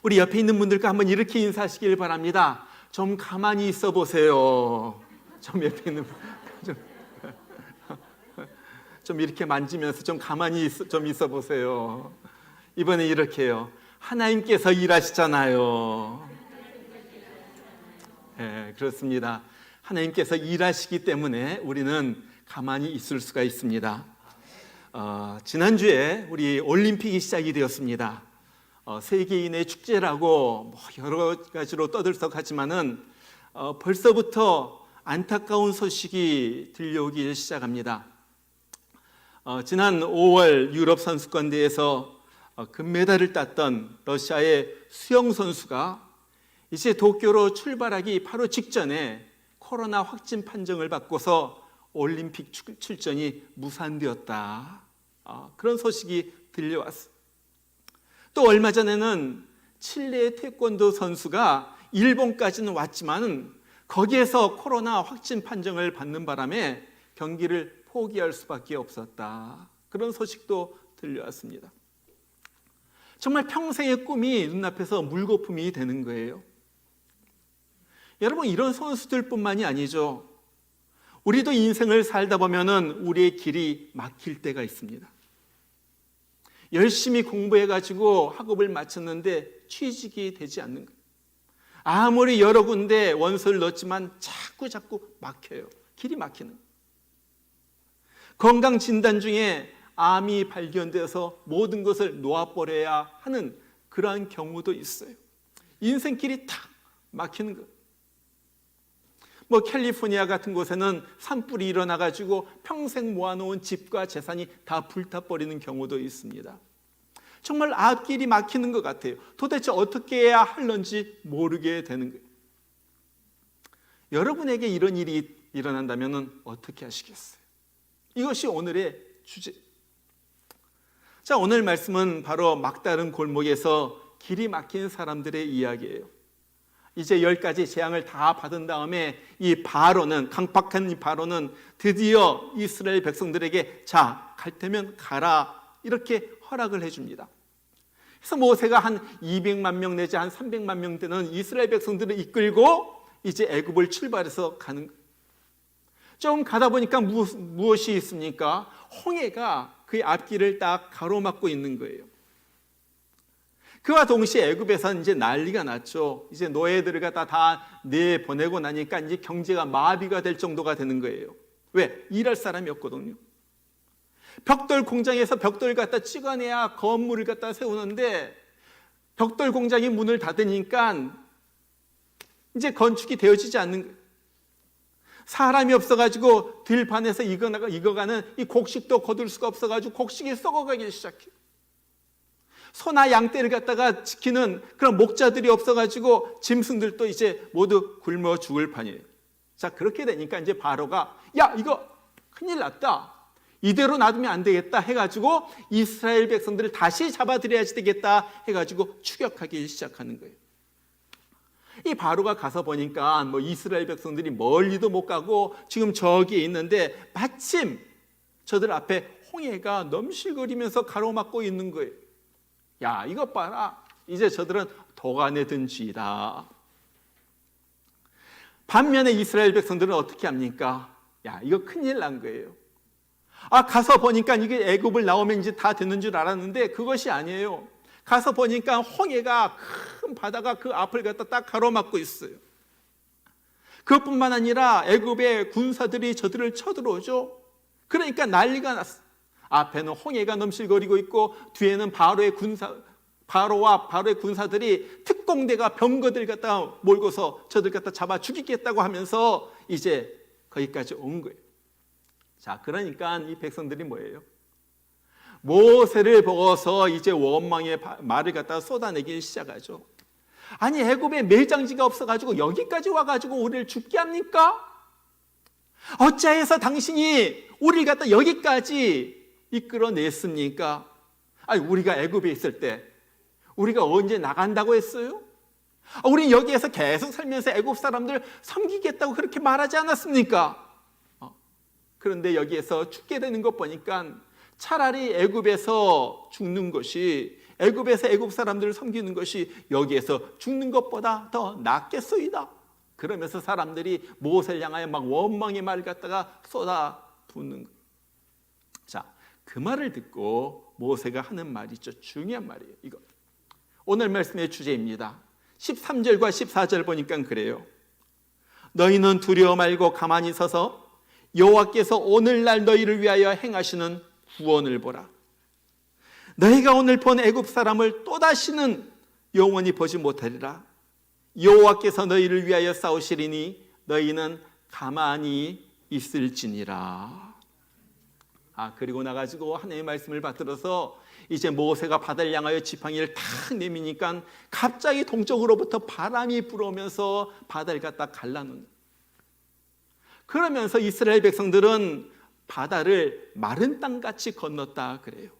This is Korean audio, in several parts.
우리 옆에 있는 분들과 한번 이렇게 인사하시길 바랍니다. 좀 가만히 있어 보세요. 좀 옆에 있는 분, 좀 이렇게 만지면서 좀 가만히 좀 있어 보세요. 이번에 이렇게요. 하나님께서 일하시잖아요. 네, 그렇습니다. 하나님께서 일하시기 때문에 우리는 가만히 있을 수가 있습니다. 지난주에 우리 올림픽이 시작이 되었습니다. 세계인의 축제라고 여러 가지로 떠들썩하지만은 벌써부터 안타까운 소식이 들려오기 시작합니다. 지난 5월 유럽 선수권대회에서 금메달을 땄던 러시아의 수영 선수가 이제 도쿄로 출발하기 바로 직전에 코로나 확진 판정을 받고서 올림픽 출전이 무산되었다. 그런 소식이 들려왔습니다. 또 얼마 전에는 칠레의 태권도 선수가 일본까지는 왔지만 거기에서 코로나 확진 판정을 받는 바람에 경기를 포기할 수밖에 없었다. 그런 소식도 들려왔습니다. 정말 평생의 꿈이 눈앞에서 물거품이 되는 거예요. 여러분, 이런 선수들뿐만이 아니죠. 우리도 인생을 살다 보면은 우리의 길이 막힐 때가 있습니다. 열심히 공부해가지고 학업을 마쳤는데 취직이 되지 않는 거예요. 아무리 여러 군데 원서를 넣었지만 자꾸 막혀요. 길이 막히는 거예요. 건강진단 중에 암이 발견돼서 모든 것을 놓아버려야 하는 그러한 경우도 있어요. 인생길이 탁 막히는 거예요. 캘리포니아 같은 곳에는 산불이 일어나가지고 평생 모아놓은 집과 재산이 다 불타버리는 경우도 있습니다. 정말 앞길이 막히는 것 같아요. 도대체 어떻게 해야 할런지 모르게 되는 거예요. 여러분에게 이런 일이 일어난다면 어떻게 하시겠어요? 이것이 오늘의 주제. 자, 오늘 말씀은 바로 막다른 골목에서 길이 막힌 사람들의 이야기예요. 이제 10가지 재앙을 다 받은 다음에 이 바로는, 강팍한 이 바로는 드디어 이스라엘 백성들에게 자, 갈 테면 가라, 이렇게 허락을 해줍니다. 그래서 모세가 한 200만 명 내지 한 300만 명 되는 이스라엘 백성들을 이끌고 이제 애굽을 출발해서 가는 거예요. 좀 가다 보니까 무엇이 있습니까? 홍해가 그의 앞길을 딱 가로막고 있는 거예요. 그와 동시에 애굽에서는 이제 난리가 났죠. 이제 노예들을 갖다 다 내보내고 나니까 이제 경제가 마비가 될 정도가 되는 거예요. 왜? 일할 사람이 없거든요. 벽돌 공장에서 벽돌 갖다 찍어내야 건물을 갖다 세우는데 벽돌 공장이 문을 닫으니까 이제 건축이 되어지지 않는 거예요. 사람이 없어가지고 들판에서 익어가는 이 곡식도 거둘 수가 없어가지고 곡식이 썩어가기 시작해요. 소나 양떼를 갖다가 지키는 그런 목자들이 없어가지고 짐승들도 이제 모두 굶어 죽을 판이에요. 자, 그렇게 되니까 이제 바로가 야, 이거 큰일 났다. 이대로 놔두면 안 되겠다 해가지고 이스라엘 백성들을 다시 잡아들여야지 되겠다 해가지고 추격하기 시작하는 거예요. 이 바로가 가서 보니까 이스라엘 백성들이 멀리도 못 가고 지금 저기에 있는데 마침 저들 앞에 홍해가 넘실거리면서 가로막고 있는 거예요. 야, 이것 봐라. 이제 저들은 도간에 든 쥐다. 반면에 이스라엘 백성들은 어떻게 합니까? 야, 이거 큰일 난 거예요. 가서 보니까 이게 애굽을 나오면 이제 다 되는 줄 알았는데 그것이 아니에요. 가서 보니까 홍해가 큰 바다가 그 앞을 갖다 딱 가로막고 있어요. 그것뿐만 아니라 애굽의 군사들이 저들을 쳐들어오죠. 그러니까 난리가 났어요. 앞에는 홍해가 넘실거리고 있고 뒤에는 바로와 바로의 군사들이 특공대가 병거들 갖다 몰고서 저들 갖다 잡아 죽이겠다고 하면서 이제 거기까지 온 거예요. 자, 그러니까 이 백성들이 뭐예요? 모세를 보고서 이제 원망의 말을 갖다 쏟아내기 시작하죠. 아니, 애굽에 매장지가 없어가지고 여기까지 와가지고 우리를 죽게 합니까? 어찌해서 당신이 우리를 갖다 여기까지 이끌어냈습니까? 아니, 우리가 애굽에 있을 때 우리가 언제 나간다고 했어요? 우리 여기에서 계속 살면서 애굽 사람들 섬기겠다고 그렇게 말하지 않았습니까? 그런데 여기에서 죽게 되는 것 보니까 차라리 애굽에서 죽는 것이 애굽에서 애굽 사람들을 섬기는 것이 여기에서 죽는 것보다 더 낫겠소이다. 그러면서 사람들이 모세를 향하여 막 원망의 말을 갖다가 쏟아붓는 거예요. 자, 그 말을 듣고 모세가 하는 말이 있죠. 중요한 말이에요. 이거 오늘 말씀의 주제입니다. 13절과 14절 보니까 그래요. 너희는 두려워 말고 가만히 서서 여호와께서 오늘날 너희를 위하여 행하시는 구원을 보라. 너희가 오늘 본 애굽 사람을 또다시는 영원히 보지 못하리라. 여호와께서 너희를 위하여 싸우시리니 너희는 가만히 있을지니라. 그리고 나가지고 하나님의 말씀을 받들어서 이제 모세가 바다를 향하여 지팡이를 탁 내미니까 갑자기 동쪽으로부터 바람이 불어오면서 바다를 갖다 갈라놓는. 그러면서 이스라엘 백성들은 바다를 마른 땅같이 건넜다 그래요.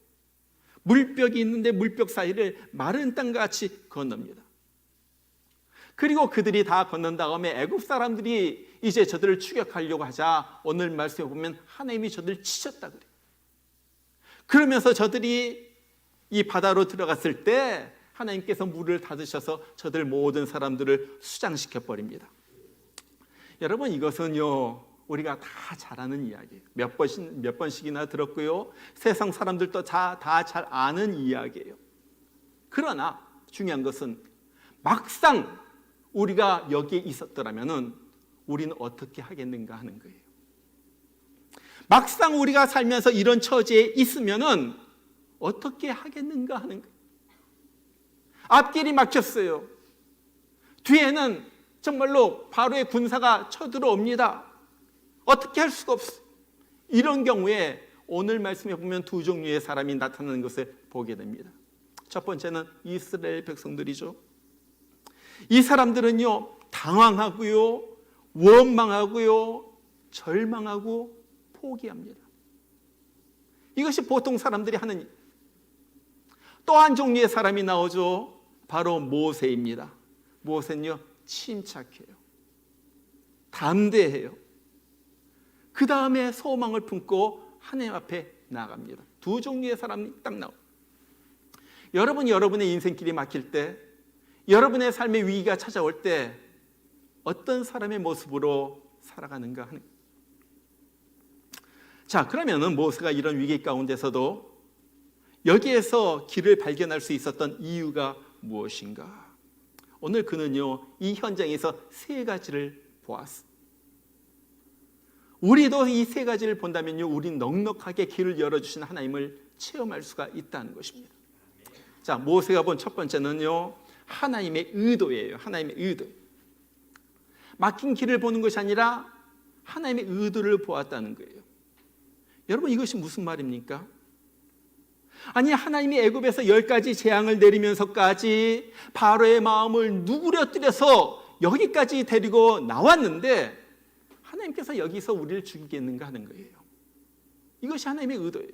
물벽이 있는데 물벽 사이를 마른 땅같이 건넙니다. 그리고 그들이 다 건넌 다음에 애굽 사람들이 이제 저들을 추격하려고 하자 오늘 말씀에 보면 하나님이 저들을 치셨다 그래요. 그러면서 저들이 이 바다로 들어갔을 때 하나님께서 물을 닫으셔서 저들 모든 사람들을 수장시켜 버립니다. 여러분, 이것은요 우리가 다 잘 아는 이야기예요. 몇 번씩이나 들었고요. 세상 사람들도 다 잘 아는 이야기예요. 그러나 중요한 것은 막상 우리가 여기에 있었더라면 우리는 어떻게 하겠는가 하는 거예요. 막상 우리가 살면서 이런 처지에 있으면 어떻게 하겠는가 하는 거예요. 앞길이 막혔어요. 뒤에는 정말로 바로의 군사가 쳐들어옵니다. 어떻게 할 수가 없어요. 이런 경우에 오늘 말씀에 보면 두 종류의 사람이 나타나는 것을 보게 됩니다. 첫 번째는 이스라엘 백성들이죠. 이 사람들은요 당황하고요, 원망하고요, 절망하고 포기합니다. 이것이 보통 사람들이 하는 일. 또 한 종류의 사람이 나오죠. 바로 모세입니다. 모세는요 침착해요, 담대해요. 그 다음에 소망을 품고 하나님 앞에 나아갑니다. 두 종류의 사람이 딱 나옵니다. 여러분이 여러분의 인생길이 막힐 때, 여러분의 삶의 위기가 찾아올 때 어떤 사람의 모습으로 살아가는가 하는. 자, 그러면은 모세가 이런 위기 가운데서도 여기에서 길을 발견할 수 있었던 이유가 무엇인가? 오늘 그는요 이 현장에서 세 가지를 보았습니다. 우리도 이 세 가지를 본다면요 우린 넉넉하게 길을 열어주신 하나님을 체험할 수가 있다는 것입니다. 자, 모세가 본 첫 번째는요 하나님의 의도예요. 하나님의 의도. 막힌 길을 보는 것이 아니라 하나님의 의도를 보았다는 거예요. 여러분, 이것이 무슨 말입니까? 아니, 하나님이 애굽에서 10가지 재앙을 내리면서까지 바로의 마음을 누그러뜨려서 여기까지 데리고 나왔는데 하나님께서 여기서 우리를 죽이겠는가 하는 거예요. 이것이 하나님의 의도예요.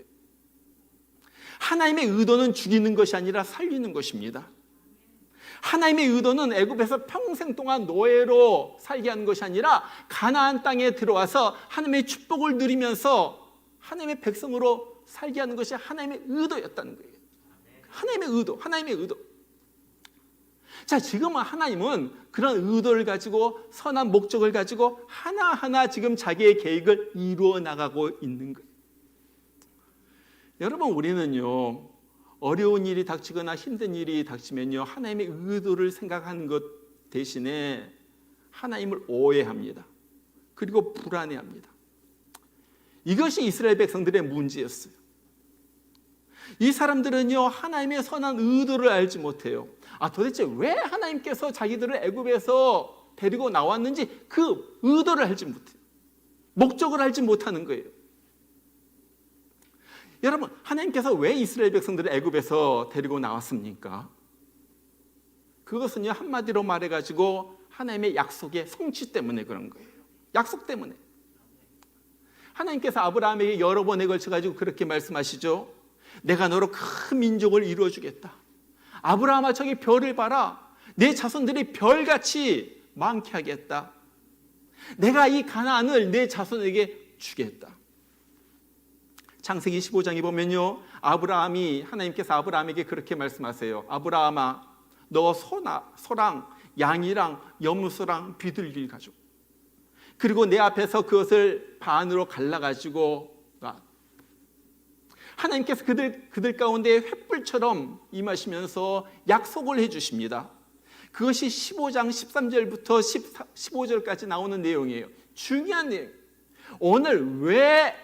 하나님의 의도는 죽이는 것이 아니라 살리는 것입니다. 하나님의 의도는 애굽에서 평생 동안 노예로 살게 하는 것이 아니라 가나안 땅에 들어와서 하나님의 축복을 누리면서 하나님의 백성으로 살게 하는 것이 하나님의 의도였다는 거예요. 하나님의 의도, 하나님의 의도. 자, 지금은 하나님은 그런 의도를 가지고 선한 목적을 가지고 하나하나 지금 자기의 계획을 이루어 나가고 있는 거예요. 여러분, 우리는요 어려운 일이 닥치거나 힘든 일이 닥치면요 하나님의 의도를 생각하는 것 대신에 하나님을 오해합니다. 그리고 불안해합니다. 이것이 이스라엘 백성들의 문제였어요. 이 사람들은요 하나님의 선한 의도를 알지 못해요. 도대체 왜 하나님께서 자기들을 애굽에서 데리고 나왔는지 그 의도를 알지 못해요. 목적을 알지 못하는 거예요. 여러분, 하나님께서 왜 이스라엘 백성들을 애굽에서 데리고 나왔습니까? 그것은요 한마디로 말해가지고 하나님의 약속의 성취 때문에 그런 거예요. 약속 때문에. 하나님께서 아브라함에게 여러 번에 걸쳐가지고 그렇게 말씀하시죠. 내가 너로 큰 민족을 이루어주겠다. 아브라함아, 저기 별을 봐라. 내 자손들이 별같이 많게 하겠다. 내가 이 가나안을 내 자손에게 주겠다. 창세기 15장에 보면요, 하나님께서 아브라함에게 그렇게 말씀하세요. 아브라함아, 너 소랑 양이랑 염소랑 비둘기를 가져, 그리고 내 앞에서 그것을 반으로 갈라가지고 놔. 하나님께서 그들 가운데 횃불처럼 임하시면서 약속을 해주십니다. 그것이 15장 13절부터 15절까지 나오는 내용이에요. 중요한 내용. 오늘 왜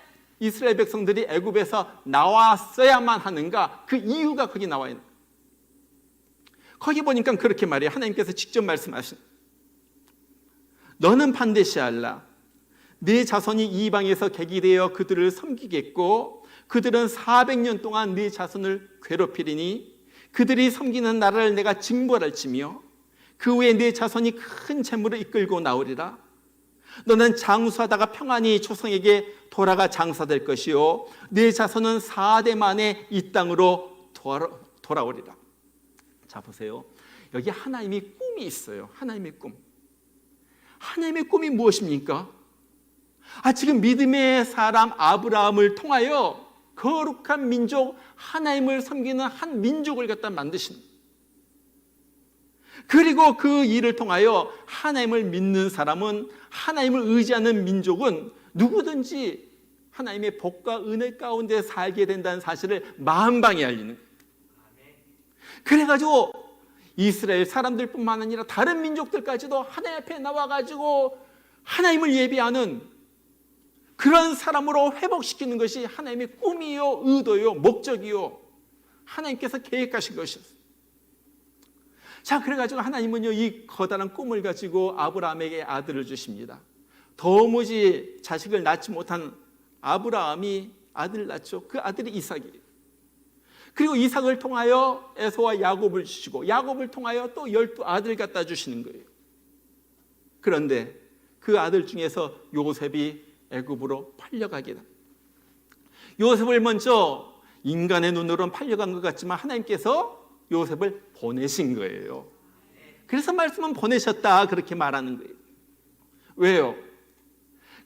이스라엘 백성들이 애굽에서 나왔어야만 하는가, 그 이유가 거기 나와 있는. 거기 보니까 그렇게 말해요. 하나님께서 직접 말씀하신, 너는 반드시 알라. 네 자손이 이방에서 객이 되어 그들을 섬기겠고 그들은 400년 동안 네 자손을 괴롭히리니 그들이 섬기는 나라를 내가 징벌할지며 그 후에 네 자손이 큰 재물을 이끌고 나오리라. 너는 장수하다가 평안히 조상에게 돌아가 장사될 것이요 네 자손은 4대 만에 이 땅으로 돌아오리라. 자, 보세요. 여기 하나님의 꿈이 있어요. 하나님의 꿈. 하나님의 꿈이 무엇입니까? 지금 믿음의 사람 아브라함을 통하여 거룩한 민족, 하나님을 섬기는 한 민족을 갖다 만드신, 그리고 그 일을 통하여 하나님을 믿는 사람은, 하나님을 의지하는 민족은 누구든지 하나님의 복과 은혜 가운데 살게 된다는 사실을 만방에 알리는 거예요. 그래가지고 이스라엘 사람들뿐만 아니라 다른 민족들까지도 하나님 앞에 나와가지고 하나님을 예배하는 그런 사람으로 회복시키는 것이 하나님의 꿈이요, 의도요, 목적이요, 하나님께서 계획하신 것이었어요. 자, 그래가지고 하나님은요, 이 커다란 꿈을 가지고 아브라함에게 아들을 주십니다. 도무지 자식을 낳지 못한 아브라함이 아들을 낳죠. 그 아들이 이삭이에요. 그리고 이삭을 통하여 에서와 야곱을 주시고, 야곱을 통하여 또 12아들 갖다 주시는 거예요. 그런데 그 아들 중에서 요셉이 애굽으로 팔려가게 됩니다. 요셉을 먼저 인간의 눈으로는 팔려간 것 같지만 하나님께서 요셉을 보내신 거예요. 그래서 말씀은 보내셨다, 그렇게 말하는 거예요. 왜요?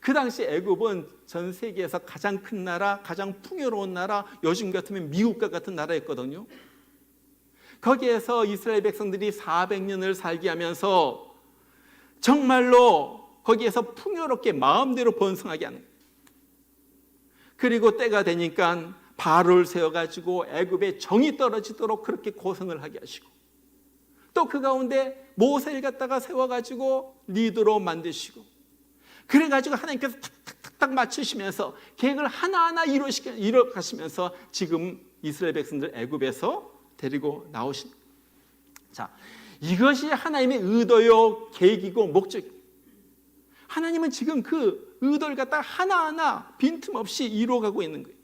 그 당시 애굽은 전 세계에서 가장 큰 나라, 가장 풍요로운 나라, 요즘 같으면 미국과 같은 나라였거든요. 거기에서 이스라엘 백성들이 400년을 살게 하면서 정말로 거기에서 풍요롭게 마음대로 번성하게 하는 거예요. 그리고 때가 되니까 바로를 세워가지고 애굽에 정이 떨어지도록 그렇게 고생을 하게 하시고, 또 그 가운데 모세를 갖다가 세워가지고 리더로 만드시고, 그래가지고 하나님께서 탁탁탁탁 맞추시면서 계획을 하나하나 이뤄가시면서 지금 이스라엘 백성들 애굽에서 데리고 나오신. 자, 이것이 하나님의 의도요, 계획이고 목적이고, 하나님은 지금 그 의도를 갖다가 하나하나 빈틈없이 이루어가고 있는 거예요.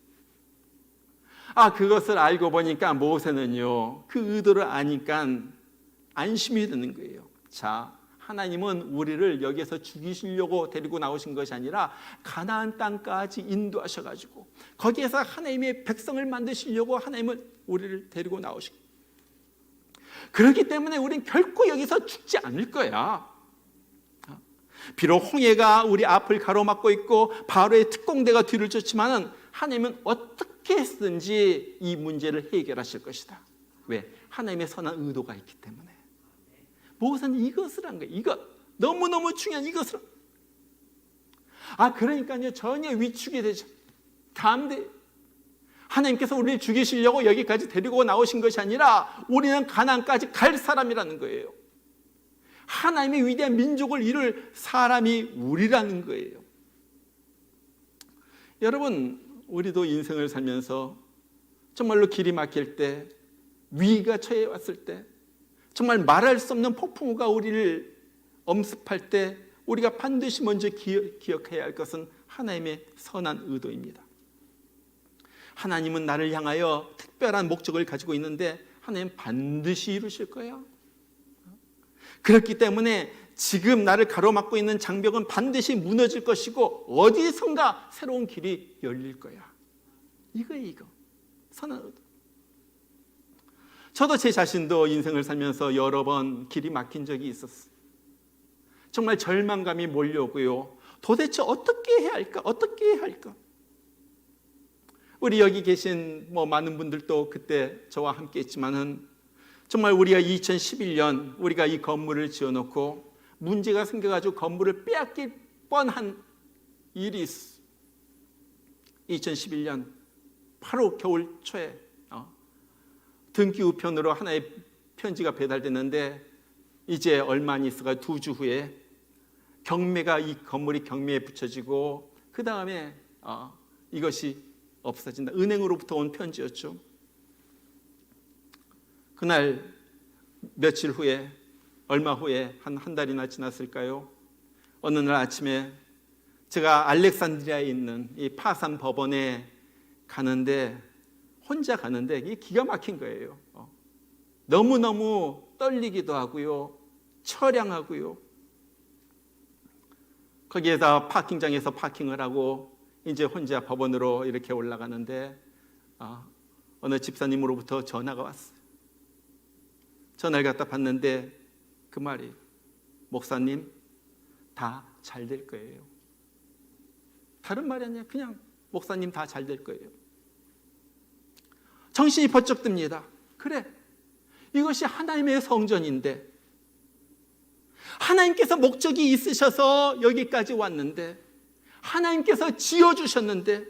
그것을 알고 보니까 모세는요, 그 의도를 아니까 안심이 드는 거예요. 자, 하나님은 우리를 여기에서 죽이시려고 데리고 나오신 것이 아니라 가나안 땅까지 인도하셔가지고 거기에서 하나님의 백성을 만드시려고 하나님은 우리를 데리고 나오신 거예요. 그렇기 때문에 우리는 결코 여기서 죽지 않을 거야. 비록 홍해가 우리 앞을 가로막고 있고 바로의 특공대가 뒤를 쫓지만은 하나님은 어떻게 해서든지 이 문제를 해결하실 것이다. 왜? 하나님의 선한 의도가 있기 때문에. 모세는 이것을 한 거예요. 이것, 너무너무 중요한 이것을. 그러니까요, 전혀 위축이 되죠. 감대. 하나님께서 우리를 죽이시려고 여기까지 데리고 나오신 것이 아니라 우리는 가나안까지 갈 사람이라는 거예요. 하나님의 위대한 민족을 이룰 사람이 우리라는 거예요. 여러분, 우리도 인생을 살면서 정말로 길이 막힐 때, 위기가 처해 왔을 때, 정말 말할 수 없는 폭풍우가 우리를 엄습할 때 우리가 반드시 먼저 기억해야 할 것은 하나님의 선한 의도입니다. 하나님은 나를 향하여 특별한 목적을 가지고 있는데 하나님 반드시 이루실 거야. 그렇기 때문에 지금 나를 가로막고 있는 장벽은 반드시 무너질 것이고 어디선가 새로운 길이 열릴 거야. 이거 선한 의도. 저도 제 자신도 인생을 살면서 여러 번 길이 막힌 적이 있었어요. 정말 절망감이 몰려오고요. 도대체 어떻게 해야 할까? 어떻게 해야 할까? 우리 여기 계신 많은 분들도 그때 저와 함께 했지만은 정말 우리가 2011년 우리가 이 건물을 지어놓고 문제가 생겨가지고 건물을 빼앗길 뻔한 일이 있어. 2011년 바로 겨울 초에 등기 우편으로 하나의 편지가 배달됐는데 이제 얼마 안 있어가 2주 후에 경매가 이 건물이 경매에 붙여지고 그 다음에 이것이 없어진다. 은행으로부터 온 편지였죠. 그날 며칠 후에 얼마 후에 한 달이나 지났을까요? 어느 날 아침에 제가 알렉산드리아에 있는 이 파산 법원에 가는데 혼자 가는데 이게 기가 막힌 거예요. 너무너무 떨리기도 하고요. 처량하고요. 거기에다 파킹장에서 파킹을 하고 이제 혼자 법원으로 이렇게 올라가는데 어느 집사님으로부터 전화가 왔어요. 전화를 갖다 받는데 그 말이 목사님 다 잘 될 거예요. 다른 말이 아니라 그냥 목사님 다 잘 될 거예요. 정신이 번쩍 듭니다. 그래, 이것이 하나님의 성전인데 하나님께서 목적이 있으셔서 여기까지 왔는데 하나님께서 지어주셨는데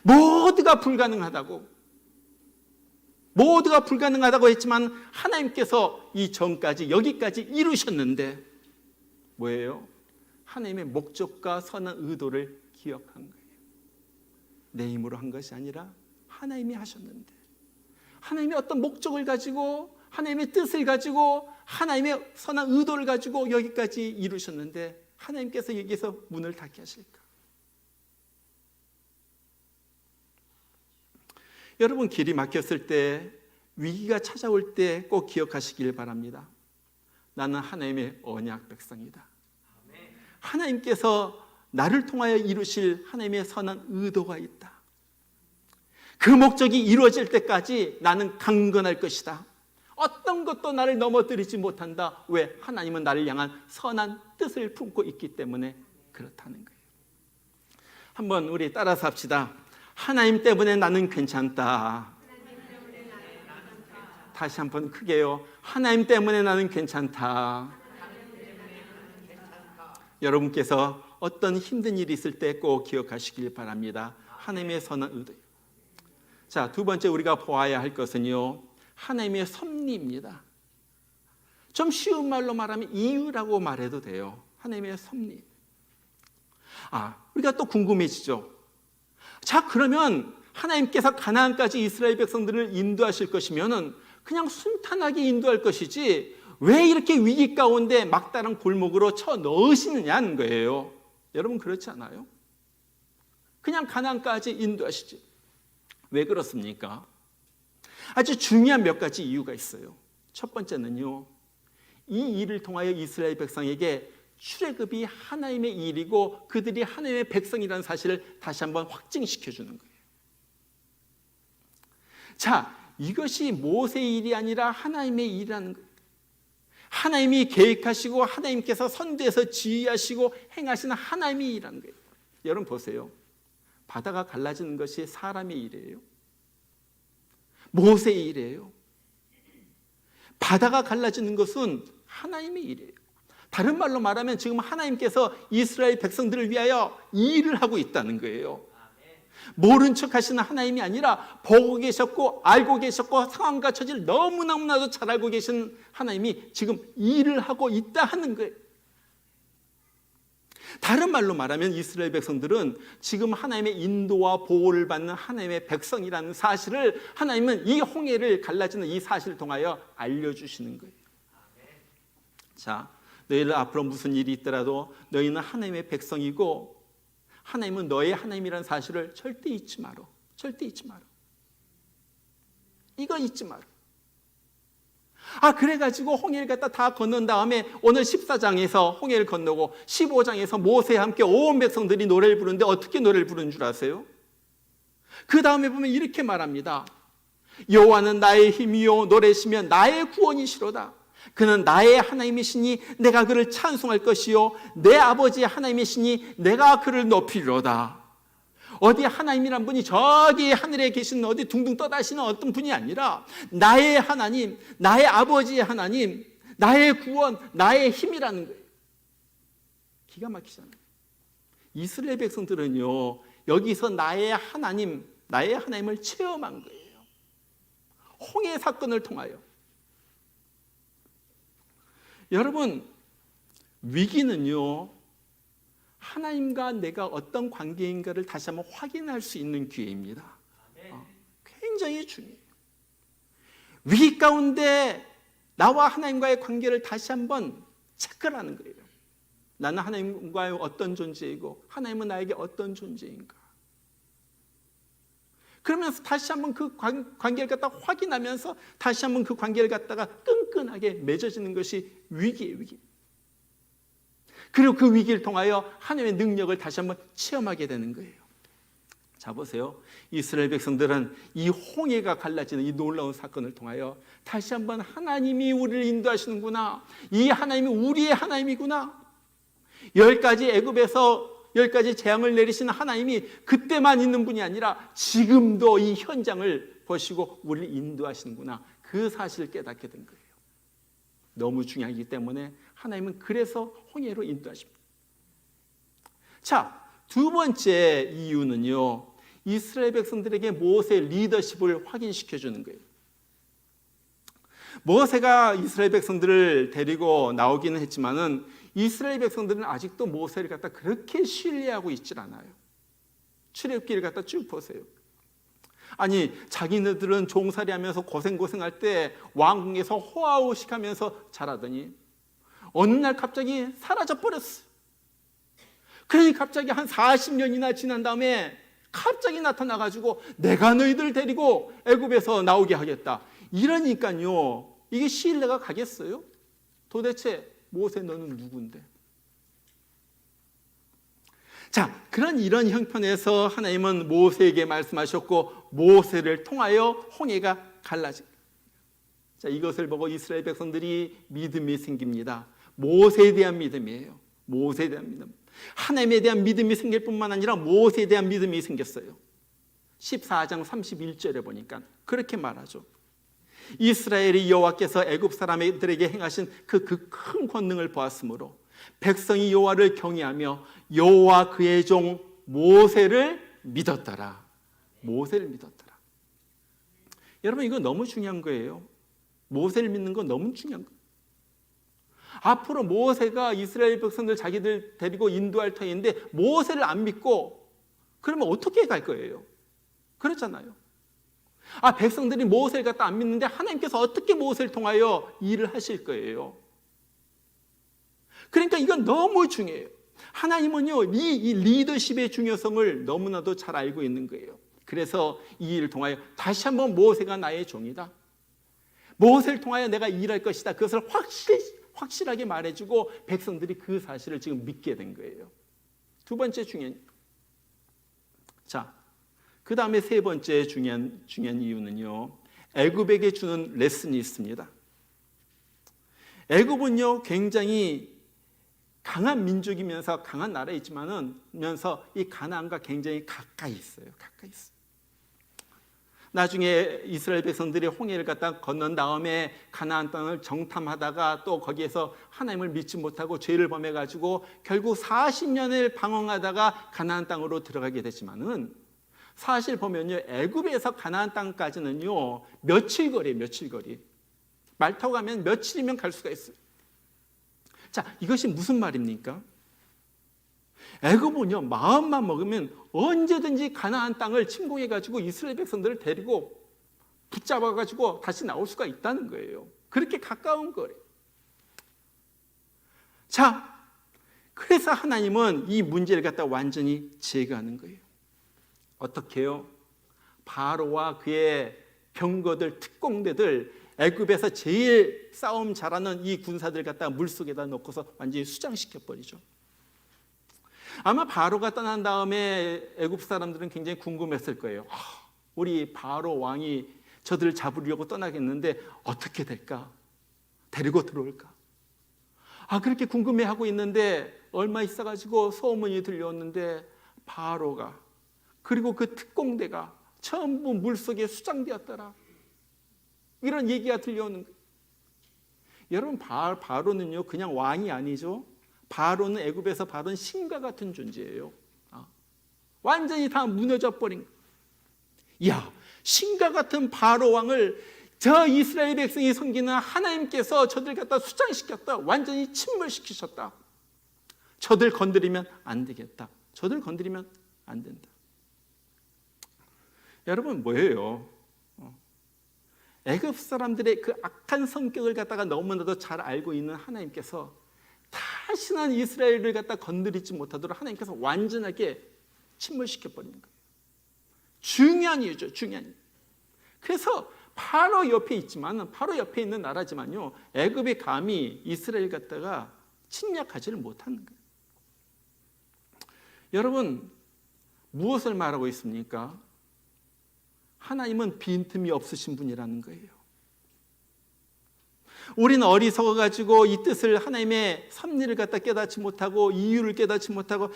모두가 불가능하다고 했지만 하나님께서 이 전까지 여기까지 이루셨는데 뭐예요? 하나님의 목적과 선한 의도를 기억한 거예요. 내 힘으로 한 것이 아니라 하나님이 하셨는데 하나님의 어떤 목적을 가지고 하나님의 뜻을 가지고 하나님의 선한 의도를 가지고 여기까지 이루셨는데 하나님께서 여기서 문을 닫게 하실까? 여러분 길이 막혔을 때 위기가 찾아올 때 꼭 기억하시길 바랍니다. 나는 하나님의 언약 백성이다. 하나님께서 나를 통하여 이루실 하나님의 선한 의도가 있다. 그 목적이 이루어질 때까지 나는 강건할 것이다. 어떤 것도 나를 넘어뜨리지 못한다. 왜? 하나님은 나를 향한 선한 뜻을 품고 있기 때문에 그렇다는 거예요. 한번 우리 따라서 합시다. 하나님 때문에 나는 괜찮다. 다시 한번 크게요. 하나님 때문에 나는 괜찮다. 여러분께서 어떤 힘든 일이 있을 때 꼭 기억하시길 바랍니다. 하나님의 선한 의도. 자, 두 번째 우리가 보아야 할 것은요, 하나님의 섭리입니다. 좀 쉬운 말로 말하면 이유라고 말해도 돼요. 하나님의 섭리. 우리가 또 궁금해지죠. 자, 그러면 하나님께서 가나안까지 이스라엘 백성들을 인도하실 것이면은 그냥 순탄하게 인도할 것이지 왜 이렇게 위기 가운데 막다른 골목으로 쳐 넣으시느냐는 거예요. 여러분 그렇지 않아요? 그냥 가나안까지 인도하시지. 왜 그렇습니까? 아주 중요한 몇 가지 이유가 있어요. 첫 번째는요, 이 일을 통하여 이스라엘 백성에게 출애굽이 하나님의 일이고 그들이 하나님의 백성이라는 사실을 다시 한번 확증시켜 주는 거예요. 자, 이것이 모세의 일이 아니라 하나님의 일이라는 거예요. 하나님이 계획하시고 하나님께서 선대에서 지휘하시고 행하시는 하나님의 일이라는 거예요. 여러분 보세요. 바다가 갈라지는 것이 사람의 일이에요? 모세의 일이에요? 바다가 갈라지는 것은 하나님의 일이에요. 다른 말로 말하면 지금 하나님께서 이스라엘 백성들을 위하여 이 일을 하고 있다는 거예요. 모른 척 하시는 하나님이 아니라 보고 계셨고 알고 계셨고 상황과 처지를 너무나도 잘 알고 계신 하나님이 지금 일을 하고 있다 하는 거예요. 다른 말로 말하면 이스라엘 백성들은 지금 하나님의 인도와 보호를 받는 하나님의 백성이라는 사실을 하나님은 이 홍해를 갈라지는 이 사실을 통하여 알려주시는 거예요. 자, 너희들 앞으로 무슨 일이 있더라도 너희는 하나님의 백성이고 하나님은 너의 하나님이라는 사실을 절대 잊지 마라. 절대 잊지 마라. 이거 잊지 마라. 그래가지고 홍해를 갖다 다 건넌 다음에 오늘 14장에서 홍해를 건너고 15장에서 모세와 함께 온 백성들이 노래를 부르는데 어떻게 노래를 부르는 줄 아세요? 그 다음에 보면 이렇게 말합니다. 여호와는 나의 힘이요 노래시며 나의 구원이시로다. 그는 나의 하나님이시니 내가 그를 찬송할 것이요 내 아버지의 하나님이시니 내가 그를 높이리로다. 어디 하나님이란 분이 저기 하늘에 계신 어디 둥둥 떠다니시는 어떤 분이 아니라 나의 하나님, 나의 아버지의 하나님, 나의 구원, 나의 힘이라는 거예요. 기가 막히잖아요. 이스라엘 백성들은요, 여기서 나의 하나님을 체험한 거예요. 홍해 사건을 통하여. 여러분, 위기는요, 하나님과 내가 어떤 관계인가를 다시 한번 확인할 수 있는 기회입니다. 굉장히 중요해요. 위기 가운데 나와 하나님과의 관계를 다시 한번 체크를 하는 거예요. 나는 하나님과의 어떤 존재이고 하나님은 나에게 어떤 존재인가. 그러면서 다시 한번 그 관계를 갖다가 확인하면서 다시 한번 그 관계를 갖다가 끈끈하게 맺어지는 것이 위기예요, 위기. 그리고 그 위기를 통하여 하나님의 능력을 다시 한번 체험하게 되는 거예요. 자, 보세요. 이스라엘 백성들은 이 홍해가 갈라지는 이 놀라운 사건을 통하여 다시 한번 하나님이 우리를 인도하시는구나. 이 하나님이 우리의 하나님이구나. 10가지 애굽에서 10가지 재앙을 내리시는 하나님이 그때만 있는 분이 아니라 지금도 이 현장을 보시고 우리를 인도하시는구나. 그 사실을 깨닫게 된 거예요. 너무 중요하기 때문에 하나님은 그래서 홍해로 인도하십니다. 자, 두 번째 이유는요, 이스라엘 백성들에게 모세의 리더십을 확인시켜 주는 거예요. 모세가 이스라엘 백성들을 데리고 나오기는 했지만은 이스라엘 백성들은 아직도 모세를 갖다 그렇게 신뢰하고 있질 않아요. 출애굽기를 갖다 쭉 보세요. 아니, 자기네들은 종살이하면서 고생할 때 왕궁에서 호화호식하면서 자라더니 어느 날 갑자기 사라져 버렸어요. 그러니 갑자기 한 40년이나 지난 다음에 갑자기 나타나가지고 내가 너희들 데리고 애굽에서 나오게 하겠다. 이러니까요, 이게 신뢰가 가겠어요? 도대체 모세 너는 누군데? 자, 이런 형편에서 하나님은 모세에게 말씀하셨고 모세를 통하여 홍해가 갈라집니다. 자, 이것을 보고 이스라엘 백성들이 믿음이 생깁니다. 모세에 대한 믿음이에요. 모세에 대한 믿음. 하나님에 대한 믿음이 생길 뿐만 아니라 모세에 대한 믿음이 생겼어요. 14장 31절에 보니까 그렇게 말하죠. 이스라엘이 여호와께서 애굽 사람들에게 행하신 그 큰 권능을 보았으므로 백성이 여호와를 경외하며 여호와 그의 종 모세를 믿었더라. 모세를 믿었더라. 여러분, 이거 너무 중요한 거예요. 모세를 믿는 건 너무 중요한 거예요. 앞으로 모세가 이스라엘 백성들 자기들 데리고 인도할 터인데 모세를 안 믿고 그러면 어떻게 갈 거예요? 그렇잖아요. 백성들이 모세를 갖다 안 믿는데 하나님께서 어떻게 모세를 통하여 일을 하실 거예요? 그러니까 이건 너무 중요해요. 하나님은요, 이 리더십의 중요성을 너무나도 잘 알고 있는 거예요. 그래서 이 일을 통하여 다시 한번 모세가 나의 종이다. 모세를 통하여 내가 일할 것이다. 그것을 확실하게 말해주고 백성들이 그 사실을 지금 믿게 된 거예요. 두 번째 중요한. 자, 그 다음에 세 번째 중요한 이유는요, 애굽에게 주는 레슨이 있습니다. 애굽은요, 굉장히 강한 민족이면서 강한 나라이지만은면서 이 가나안과 굉장히 가까이 있어요. 가까이 있어요. 나중에 이스라엘 백성들이 홍해를 갖다 건넌 다음에 가나안 땅을 정탐하다가 또 거기에서 하나님을 믿지 못하고 죄를 범해가지고 결국 40년을 방황하다가 가나안 땅으로 들어가게 되지만은 사실 보면요, 애굽에서 가나안 땅까지는요 며칠 거리. 말 타고 가면 며칠이면 갈 수가 있어요. 자, 이것이 무슨 말입니까? 애굽은요, 마음만 먹으면 언제든지 가나안 땅을 침공해가지고 이스라엘 백성들을 데리고 붙잡아가지고 다시 나올 수가 있다는 거예요. 그렇게 가까운 거래요. 자, 그래서 하나님은 이 문제를 갖다 완전히 제거하는 거예요. 어떻게 해요? 바로와 그의 병거들, 특공대들, 애굽에서 제일 싸움 잘하는 이 군사들 갖다가 물속에다 넣고서 완전히 수장시켜버리죠. 아마 바로가 떠난 다음에 애굽 사람들은 굉장히 궁금했을 거예요. 우리 바로 왕이 저들을 잡으려고 떠나겠는데 어떻게 될까? 데리고 들어올까? 그렇게 궁금해하고 있는데 얼마 있어가지고 소문이 들려왔는데 바로가 그리고 그 특공대가 전부 물속에 수장되었더라. 이런 얘기가 들려오는 거예요. 여러분, 바로는요 그냥 왕이 아니죠. 바로는 애굽에서 바로는 신과 같은 존재예요. 완전히 다 무너져 버린 거예요. 이야, 신과 같은 바로 왕을 저 이스라엘 백성이 섬기는 하나님께서 저들 갖다 수장시켰다. 완전히 침몰시키셨다. 저들 건드리면 안 되겠다. 저들 건드리면 안 된다. 여러분, 뭐예요? 애굽 사람들의 그 악한 성격을 갖다가 너무나도 잘 알고 있는 하나님께서 다시는 이스라엘을 갖다 건드리지 못하도록 하나님께서 완전하게 침몰시켜 버리는 거예요. 중요한 이유죠. 중요한 이유. 그래서 바로 옆에 있지만, 바로 옆에 있는 나라지만요, 애굽이 감히 이스라엘 갖다가 침략하지를 못하는 거예요. 여러분, 무엇을 말하고 있습니까? 하나님은 빈틈이 없으신 분이라는 거예요. 우리는 어리석어가지고 이 뜻을, 하나님의 섭리를 갖다 깨닫지 못하고 이유를 깨닫지 못하고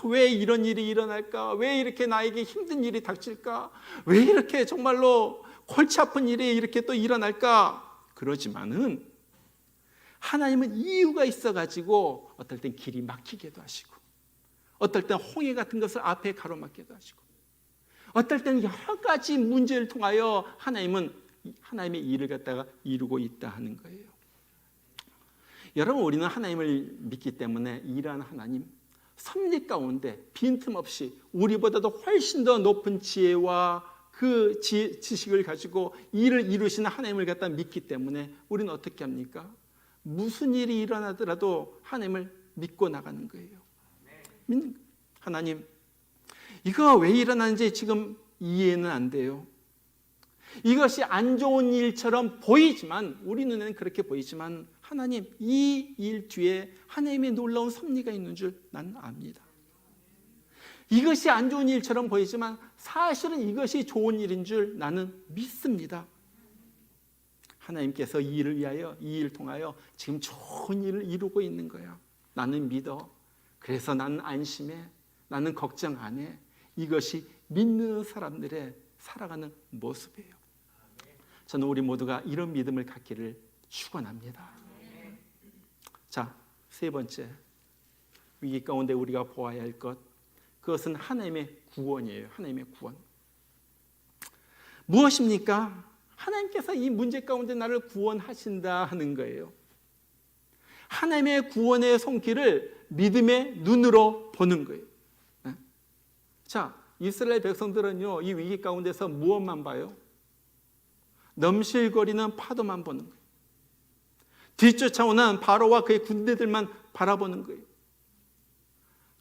왜 이런 일이 일어날까? 왜 이렇게 나에게 힘든 일이 닥칠까? 왜 이렇게 정말로 골치 아픈 일이 이렇게 또 일어날까? 그러지만은 하나님은 이유가 있어가지고 어떨 땐 길이 막히게도 하시고, 어떨 땐 홍해 같은 것을 앞에 가로막기도 하시고, 어떨 때는 여러 가지 문제를 통하여 하나님은 하나님의 일을 갖다가 이루고 있다 하는 거예요. 여러분, 우리는 하나님을 믿기 때문에 이러한 하나님, 섭리 가운데 빈틈없이 우리보다도 훨씬 더 높은 지혜와 그 지식을 가지고 일을 이루시는 하나님을 갖다 믿기 때문에 우리는 어떻게 합니까? 무슨 일이 일어나더라도 하나님을 믿고 나가는 거예요. 믿는 거예요. 하나님, 이거 왜 일어나는지 지금 이해는 안 돼요. 이것이 안 좋은 일처럼 보이지만, 우리 눈에는 그렇게 보이지만, 하나님, 이 일 뒤에 하나님의 놀라운 섭리가 있는 줄 나는 압니다. 이것이 안 좋은 일처럼 보이지만 사실은 이것이 좋은 일인 줄 나는 믿습니다. 하나님께서 이 일을 위하여, 이 일을 통하여 지금 좋은 일을 이루고 있는 거야. 나는 믿어. 그래서 나는 안심해. 나는 걱정 안 해. 이것이 믿는 사람들의 살아가는 모습이에요. 저는 우리 모두가 이런 믿음을 갖기를 축원합니다. 자, 세 번째, 위기 가운데 우리가 보아야 할 것, 그것은 하나님의 구원이에요. 하나님의 구원. 무엇입니까? 하나님께서 이 문제 가운데 나를 구원하신다 하는 거예요. 하나님의 구원의 손길을 믿음의 눈으로 보는 거예요. 자, 이스라엘 백성들은요, 이 위기 가운데서 무엇만 봐요? 넘실거리는 파도만 보는 거예요. 뒤쫓아오는 바로와 그의 군대들만 바라보는 거예요.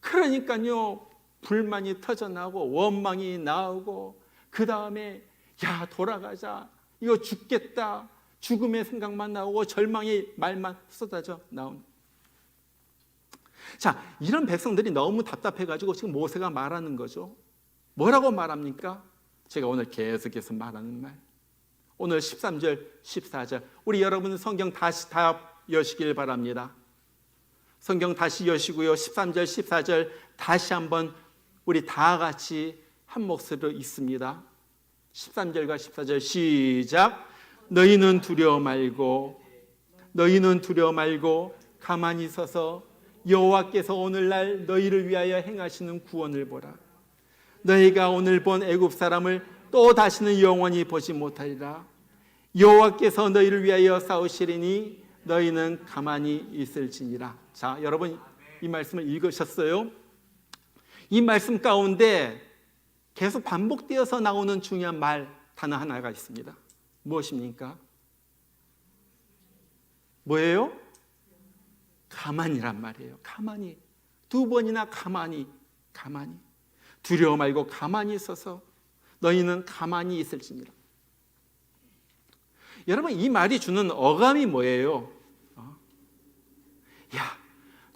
그러니까요, 불만이 터져나오고 원망이 나오고, 그 다음에 야, 돌아가자, 이거 죽겠다, 죽음의 생각만 나오고 절망의 말만 쏟아져 나오는. 자, 이런 백성들이 너무 답답해가지고 지금 모세가 말하는 거죠. 뭐라고 말합니까? 제가 오늘 계속해서 말하는 말, 오늘 13절, 14절, 우리 여러분 성경 다시 다 여시길 바랍니다. 성경 다시 여시고요, 13절, 14절 다시 한번 우리 다 같이 한 목소리로 읽습니다. 13절과 14절 시작. 너희는 두려워 말고, 너희는 두려워 말고 가만히 서서 여호와께서 오늘날 너희를 위하여 행하시는 구원을 보라. 너희가 오늘 본 애굽 사람을 또 다시는 영원히 보지 못하리라. 여호와께서 너희를 위하여 싸우시리니 너희는 가만히 있을지니라. 자, 여러분 이 말씀을 읽으셨어요? 이 말씀 가운데 계속 반복되어서 나오는 중요한 말 단어 하나가 있습니다. 무엇입니까? 뭐예요? 가만히란 말이에요. 가만히. 두 번이나 가만히, 가만히. 두려워 말고 가만히 있어서 너희는 가만히 있을지니라. 여러분, 이 말이 주는 어감이 뭐예요? 야,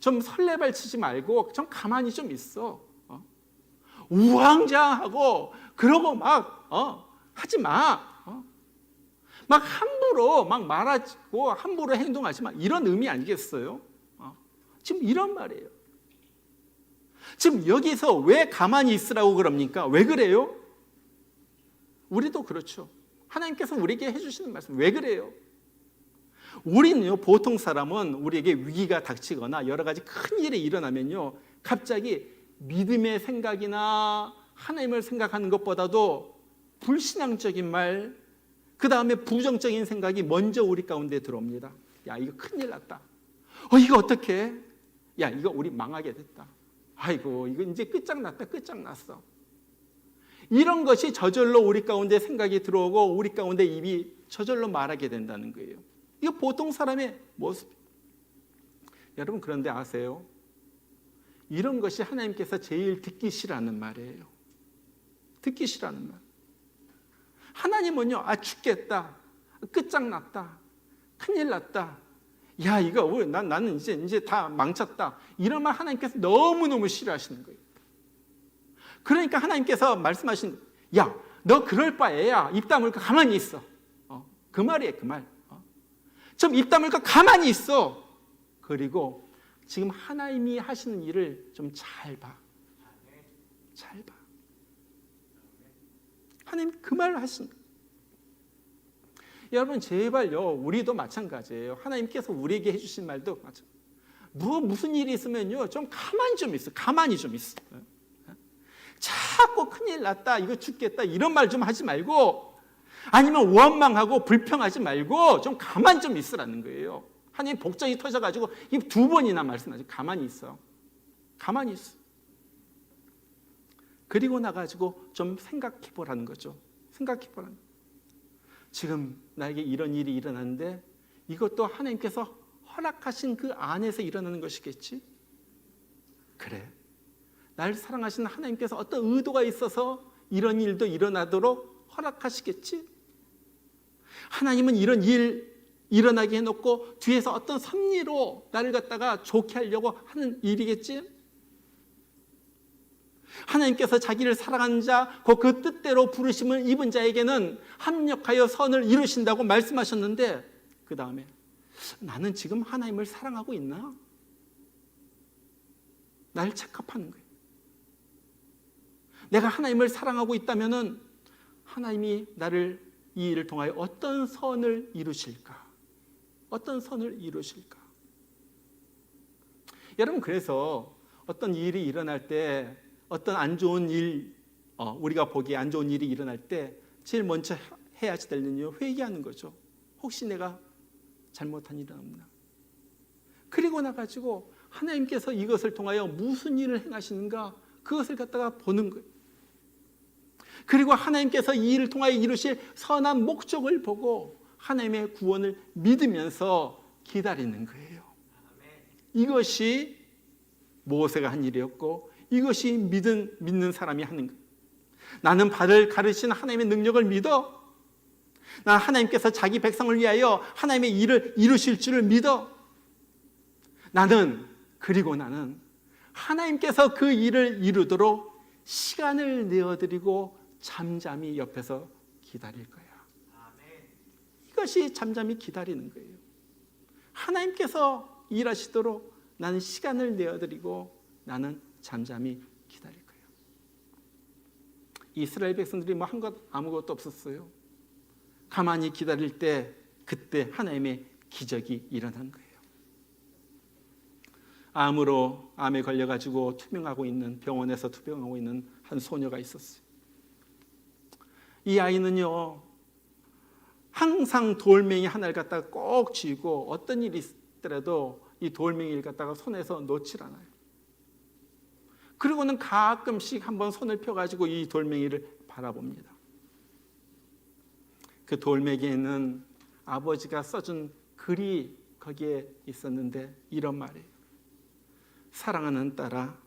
좀 설레발치지 말고 좀 가만히 좀 있어. 우왕좌왕하고 그러고 막 하지 마. 막 함부로 막 말하고 함부로 행동하지 마. 이런 의미 아니겠어요? 지금 이런 말이에요. 지금 여기서 왜 가만히 있으라고 그럽니까? 왜 그래요? 우리도 그렇죠. 하나님께서 우리에게 해주시는 말씀 왜 그래요? 우리는요, 보통 사람은 우리에게 위기가 닥치거나 여러 가지 큰 일이 일어나면요, 갑자기 믿음의 생각이나 하나님을 생각하는 것보다도 불신앙적인 말, 그 다음에 부정적인 생각이 먼저 우리 가운데 들어옵니다. 야, 이거 큰일 났다. 이거 어떡해? 야, 이거 우리 망하게 됐다. 아이고, 이거 이제 끝장났다. 끝장났어. 이런 것이 저절로 우리 가운데 생각이 들어오고 우리 가운데 입이 저절로 말하게 된다는 거예요. 이거 보통 사람의 모습. 여러분, 그런데 아세요? 이런 것이 하나님께서 제일 듣기 싫어하는 말이에요. 듣기 싫어하는 말. 하나님은요, 죽겠다, 끝장났다, 큰일 났다, 야, 이거 나는 이제 다 망쳤다, 이런 말 하나님께서 너무너무 싫어하시는 거예요. 그러니까 하나님께서 말씀하신, 야, 너 그럴 바에야 입 다물고 가만히 있어. 그 말이에요, 그 말. 좀 입 다물고 가만히 있어. 그리고 지금 하나님이 하시는 일을 좀 잘 봐. 잘 봐. 하나님 그 말을 하신. 여러분, 제발요, 우리도 마찬가지예요. 하나님께서 우리에게 해주신 말도 마찬가지예요. 무슨 일이 있으면요, 좀 가만히 좀 있어. 가만히 좀 있어. 자꾸 큰일 났다, 이거 죽겠다, 이런 말 좀 하지 말고, 아니면 원망하고 불평하지 말고 좀 가만히 좀 있으라는 거예요. 하나님 복장이 터져가지고 이 2번이나 말씀하죠. 가만히 있어. 가만히 있어. 그리고 나가지고 좀 생각해 보라는 거죠. 생각해 보라는 거예요. 지금 나에게 이런 일이 일어났는데 이것도 하나님께서 허락하신 그 안에서 일어나는 것이겠지? 그래. 날 사랑하시는 하나님께서 어떤 의도가 있어서 이런 일도 일어나도록 허락하시겠지? 하나님은 이런 일 일어나게 해놓고 뒤에서 어떤 섭리로 나를 갖다가 좋게 하려고 하는 일이겠지? 하나님께서 자기를 사랑하는 자, 그 뜻대로 부르심을 입은 자에게는 합력하여 선을 이루신다고 말씀하셨는데, 그 다음에 나는 지금 하나님을 사랑하고 있나? 나를 체크하는 거예요. 내가 하나님을 사랑하고 있다면은 하나님이 나를 이 일을 통하여 어떤 선을 이루실까? 어떤 선을 이루실까? 여러분, 그래서 어떤 일이 일어날 때, 어떤 안 좋은 일, 우리가 보기에 안 좋은 일이 일어날 때 제일 먼저 해야 될 일은요, 회개하는 거죠. 혹시 내가 잘못한 일은 없나? 그리고 나가지고 하나님께서 이것을 통하여 무슨 일을 행하시는가, 그것을 갖다가 보는 거예요. 그리고 하나님께서 이 일을 통하여 이루실 선한 목적을 보고 하나님의 구원을 믿으면서 기다리는 거예요. 이것이 모세가 한 일이었고, 이것이 믿는 사람이 하는 거예요. 나는 발을 가르치는 하나님의 능력을 믿어. 난 하나님께서 자기 백성을 위하여 하나님의 일을 이루실 줄을 믿어. 그리고 나는 하나님께서 그 일을 이루도록 시간을 내어드리고 잠잠히 옆에서 기다릴 거야. 이것이 잠잠히 기다리는 거예요. 하나님께서 일하시도록 나는 시간을 내어드리고 나는 잠잠히 기다릴 거예요. 이스라엘 백성들이 한 것 아무것도 없었어요. 가만히 기다릴 때 그때 하나님의 기적이 일어난 거예요. 암에 걸려가지고 병원에서 투병하고 있는 한 소녀가 있었어요. 이 아이는요, 항상 돌멩이 하나를 갖다가 꼭 쥐고 어떤 일이 있더라도 이 돌멩이를 갖다가 손에서 놓질 않아요. 그리고는 가끔씩 한번 손을 펴가지고 이 돌멩이를 바라봅니다. 그 돌멩이에는 아버지가 써준 글이 거기에 있었는데 이런 말이에요. 사랑하는 딸아,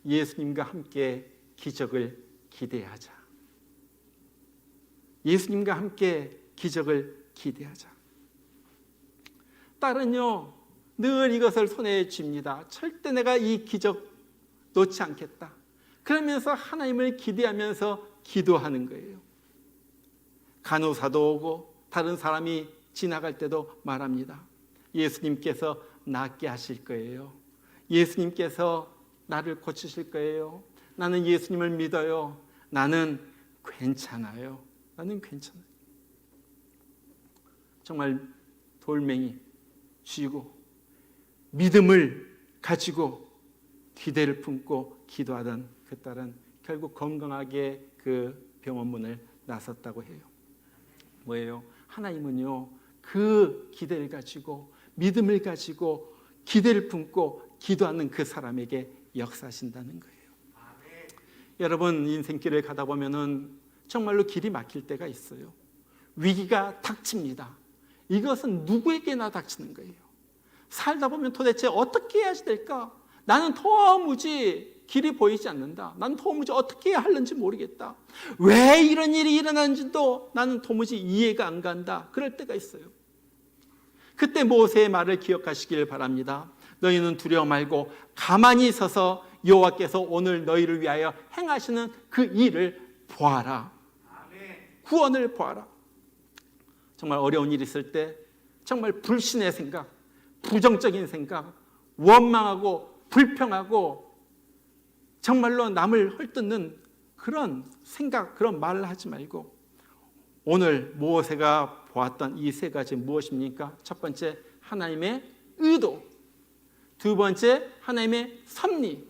예수님과 함께 기적을 기대하자. 예수님과 함께 기적을 기대하자. 딸은요, 늘 이것을 손에 쥡니다. 절대 내가 이 기적 놓지 않겠다. 그러면서 하나님을 기대하면서 기도하는 거예요. 간호사도 오고 다른 사람이 지나갈 때도 말합니다. 예수님께서 낫게 하실 거예요. 예수님께서 나를 고치실 거예요. 나는 예수님을 믿어요. 나는 괜찮아요. 나는 괜찮아요. 정말 돌멩이 쥐고 믿음을 가지고 기대를 품고 기도하던 그 딸은 결국 건강하게 그 병원 문을 나섰다고 해요. 뭐예요? 하나님은요, 그 기대를 가지고 믿음을 가지고 기대를 품고 기도하는 그 사람에게 역사하신다는 거예요. 여러분, 인생길을 가다 보면은 정말로 길이 막힐 때가 있어요. 위기가 닥칩니다. 이것은 누구에게나 닥치는 거예요. 살다 보면 도대체 어떻게 해야 될까? 나는 도무지 길이 보이지 않는다. 나는 도무지 어떻게 해야 하는지 모르겠다. 왜 이런 일이 일어나는지도 나는 도무지 이해가 안 간다. 그럴 때가 있어요. 그때 모세의 말을 기억하시길 바랍니다. 너희는 두려워 말고 가만히 서서 여호와께서 오늘 너희를 위하여 행하시는 그 일을 보아라. 구원을 보아라. 정말 어려운 일이 있을 때 정말 불신의 생각, 부정적인 생각, 원망하고 불평하고 정말로 남을 헐뜯는 그런 생각, 그런 말을 하지 말고 오늘 모세가 보았던 이 세 가지 무엇입니까? 첫 번째, 하나님의 의도. 두 번째, 하나님의 섭리.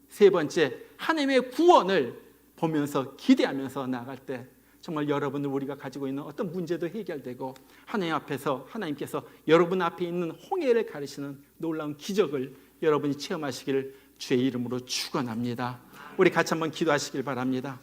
세 번째, 하나님의 구원을 보면서 기대하면서 나아갈 때 정말 여러분들 우리가 가지고 있는 어떤 문제도 해결되고 하나님 앞에서 하나님께서 여러분 앞에 있는 홍해를 가르시는 놀라운 기적을 여러분이 체험하시기를 주의 이름으로 축원합니다. 우리 같이 한번 기도하시길 바랍니다.